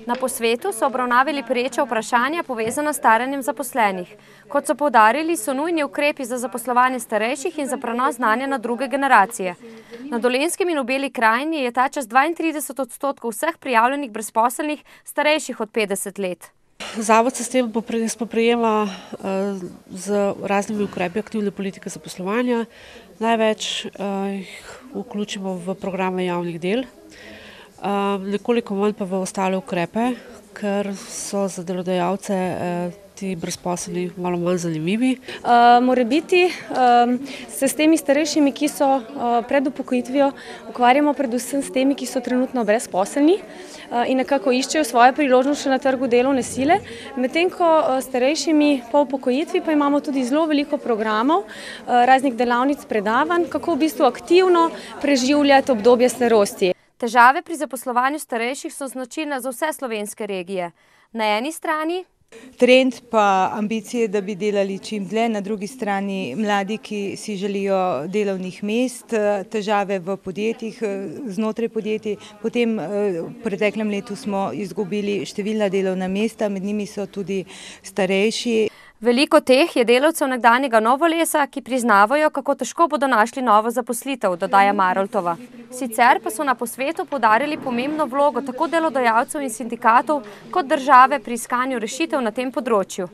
Na posvetu so obravnavali pereča vprašanja povezana s staranjem zaposlenih. Kot so poudarili, so nujni ukrepi za zaposlovanje starejših in za prenos znanja na druge generacije. Na Dolenjskem in v Beli krajini je ta čas 32% vseh prijavljenih brezposelnih starejših od 50 let. Zavod se s tem spoprijema z raznimi ukrepi aktivne politike zaposlovanja. Največ jih vključimo v programe javnih del, nekoliko manj pa v ostale ukrepe, ker so za delodajalce ti brezposelni malo manj zanimivi. Morebiti se s temi starejšimi, ki so pred upokojitvijo, ukvarjamo predvsem s temi, ki so trenutno brezposelni in nekako iščejo svoje priložnosti na trgu delovne sile, medtem ko starejšimi po upokojitvi pa imamo tudi zelo veliko programov, raznih delavnic, predavanj, kako v bistvu aktivno preživljati obdobje starosti. Težave pri zaposlovanju starejših so značilne za vse slovenske regije. Na eni strani trend pa ambicije, da bi delali čim dlje, na drugi strani mladi, ki si želijo delovnih mest, težave v podjetjih, znotraj podjetij. Potem v preteklem letu smo izgubili številna delovna mesta, med njimi so tudi starejši. Veliko teh je delavcev nekdanjega Novolesa, ki priznavajo, kako težko bodo našli novo zaposlitev, dodaja Maroltova. Sicer pa so na posvetu poudarili pomembno vlogo tako delodajalcev in sindikatov kot države pri iskanju rešitev na tem področju.